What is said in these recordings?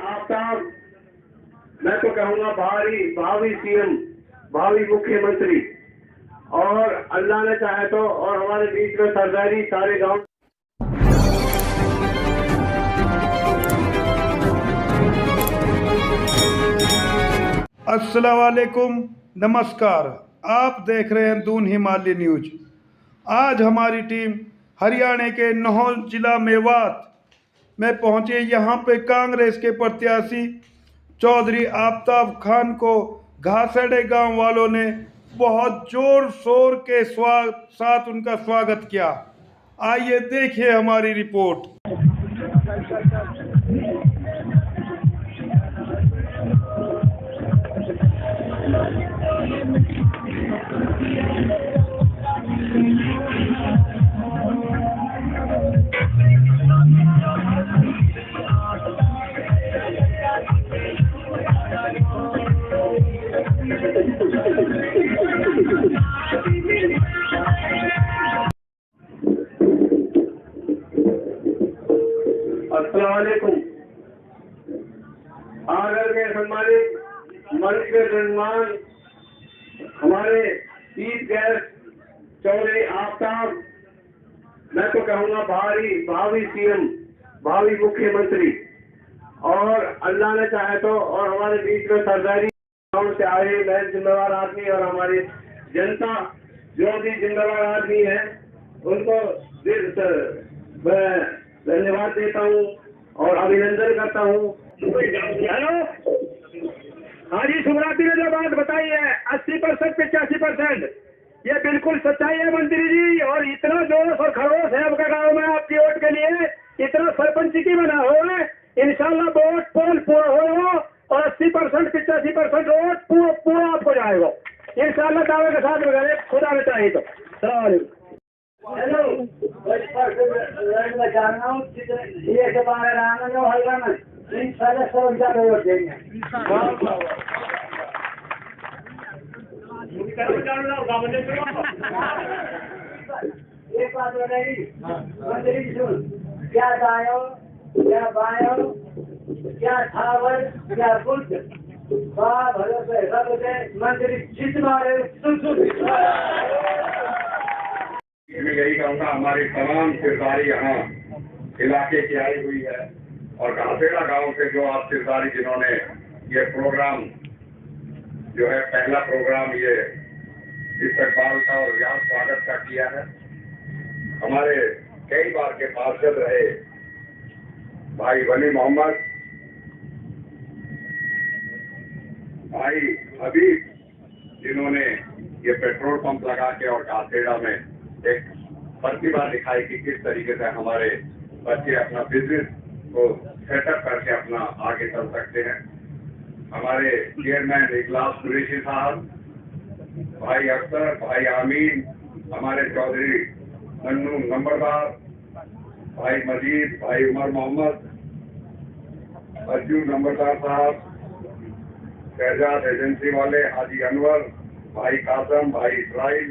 आफ्ताब, मैं तो कहूँगा भावी सीएम, भावी मुख्यमंत्री, और अल्लाह ने चाहे तो और हमारे बीच में सरदारी सारे गांव। अस्सलाम वालेकुम, नमस्कार। आप देख रहे हैं दून हिमालय न्यूज। आज हमारी टीम हरियाणा के नौहल जिला मेवात में पहुंचे। यहां पे कांग्रेस के प्रत्याशी चौधरी आफ्ताब खान को घासड़े गांव वालों ने बहुत जोर शोर के साथ उनका स्वागत किया। आइए देखिए हमारी रिपोर्ट। अस्सलाम वालेकुम। आगर के सम्मानित मंच के मेहमान हमारे चीफ गेस्ट चौधरी आफ्ताब, मैं तो कहूँगा भावी सीएम, भावी मुख्यमंत्री, और अल्लाह ने चाहे तो और हमारे बीच में सरदारी गांव से आए मैं जिम्मेवार आदमी और हमारी जनता जो भी जिम्मेवार आदमी है उनको मैं धन्यवाद देता हूँ और अभिनंदन करता हूँ। हेलो, हाँ जी, शुभरात्रि ने जो बात बताई है 80% 85%, ये बिल्कुल सच्चाई है मंत्री जी। और इतना जोश और खरोश है आपका गांव में आपकी वोट के लिए, इतना सरपंच की बना हो है। इंशाल्लाह वोट पोल पूरा होगा और 80% 85% वोट पूरा आपको जाएगा इंशाल्लाह, दावे के साथ वगैरह खुदा ने चाहिए तो। हेलो, मैं जानना हूँ ये के बारे में होगा ना, इंशाल्लाह सब ज्यादा वोट देंगे। एक बात बताइए मंत्री जी, सुन, क्या दायो, क्या बायो, क्या छावल, क्या कुछ भरोसे सब मंत्री जितना मैं यही कहूँगा, हमारी तमाम किरदारी यहाँ इलाके की आई हुई है और घासेड़ा गांव से जो आप किरदारी जिन्होंने ये प्रोग्राम जो है पहला प्रोग्राम ये इस्तकबाल का और यहाँ स्वागत का किया है। हमारे कई बार के पार्षद रहे भाई वली मोहम्मद, भाई हबीब, जिन्होंने ये पेट्रोल पंप लगा के और घासेड़ा में एक प्रतिभा दिखाई कि किस तरीके से हमारे बच्चे अपना बिजनेस को सेटअप करके अपना आगे चल सकते हैं। हमारे चेयरमैन इजलास कुरैशी साहब, भाई अख्तर, भाई आमीन, हमारे चौधरी मन्नू नंबरदार, भाई मजीद, भाई उमर मोहम्मद, अज्जू नंबरदार साहब, शहजाद एजेंसी वाले हाजी अनवर, भाई कासम, भाई इसराइल,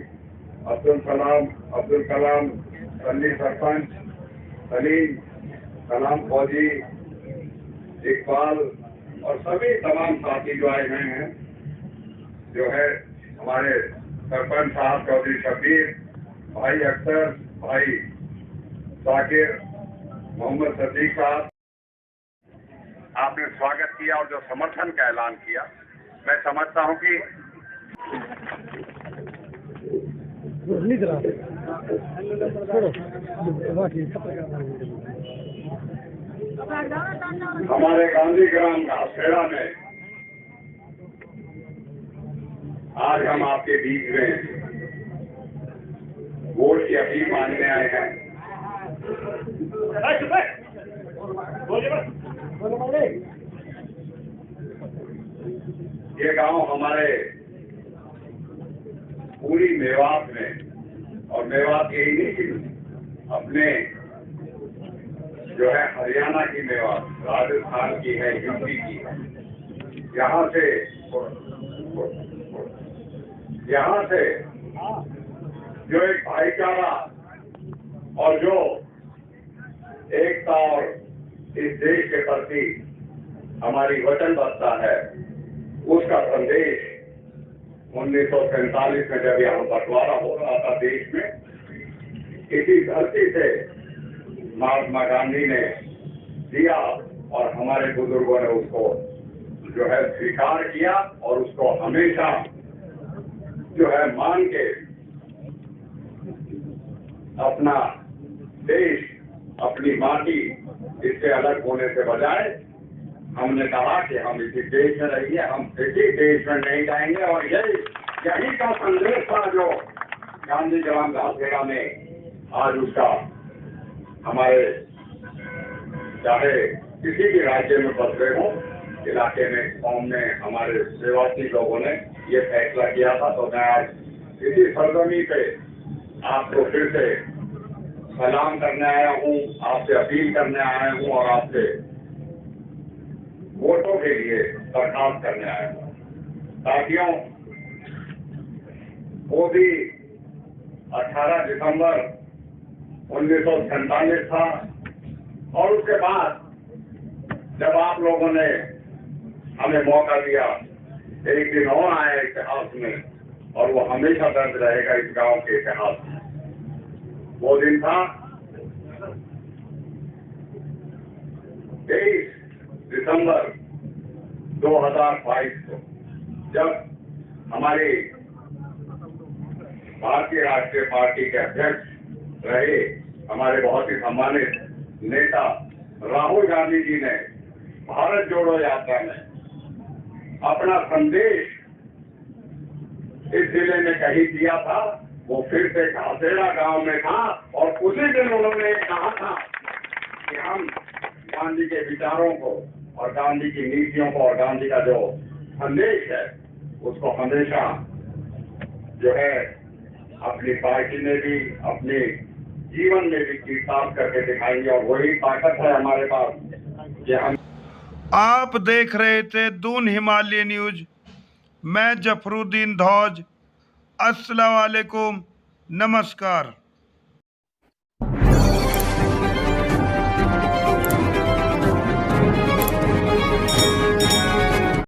अब्दुल कलाम, सन्नी सरपंच, सलीम, कलाम फौजी, इकबाल और सभी तमाम साथी जो आए हुए हैं, जो है हमारे सरपंच साहब चौधरी शबीर, भाई अख्तर, भाई साकिर, मोहम्मद सदीक साहब, आपने स्वागत किया और जो समर्थन का ऐलान किया, मैं समझता हूं कि हमारे गांधी ग्राम घासेड़ा में आज हम आपके बीच में वोट की अपील मांगने आए हैं। ये गांव हमारे पूरी मेवात में और मेवात के ही नहीं, अपने जो है हरियाणा की मेवात, राजस्थान की है, यूपी की है, यहाँ से जो एक भाईचारा और जो एकता और इस देश के प्रति हमारी वचनबद्धता है, उसका संदेश 1947 में जब यहाँ बंटवारा हो रहा था देश में, इसी धरती से महात्मा गांधी ने दिया और हमारे बुजुर्गों ने उसको जो है स्वीकार किया और उसको हमेशा जो है मान के अपना देश, अपनी माटी इससे अलग होने से बजाय हमने कहा कि हम इसी देश में रहिए, हम किसी देश में नहीं जाएंगे। और यही का संदेश था जो गांधी ग्राम घासेड़ा ने आज उसका हमारे चाहे किसी भी राज्य में बसे हो, इलाके में, कौम में, हमारे सेवासी लोगों ने ये फैसला किया था। तो मैं आज इसी सरजमी पे आपको फिर से सलाम करने आया हूँ, आपसे अपील करने आया हूँ और आपसे वोटों के लिए दरखास्त करने आया हूँ। साथियों, वो भी 18 दिसंबर 1947 था और उसके बाद जब आप लोगों ने हमें मौका दिया, एक दिन और आया इतिहास में और वो हमेशा दर्ज रहेगा इस गांव के इतिहास में। वो दिन था 23 दिसंबर 2022 को, जब हमारी भारतीय राष्ट्रीय पार्टी के अध्यक्ष रहे हमारे बहुत ही सम्मानित नेता राहुल गांधी जी ने भारत जोड़ो यात्रा में अपना संदेश इस जिले में कहीं दिया था। वो फिर से घासेड़ा गांव में था और उसी दिन उन्होंने कहा था कि हम गांधी के विचारों को और गांधी की नीतियों को और गांधी का जो संदेश है उसको हमेशा जो है अपनी पार्टी में भी, अपने जीवन में भी चीरसात करके दिखाएंगे। और वही ताकत है हमारे पास कि हम। आप देख रहे थे दून हिमालय न्यूज। मैं जफरुद्दीन धौज। अस्सलाम वालेकुम, नमस्कार।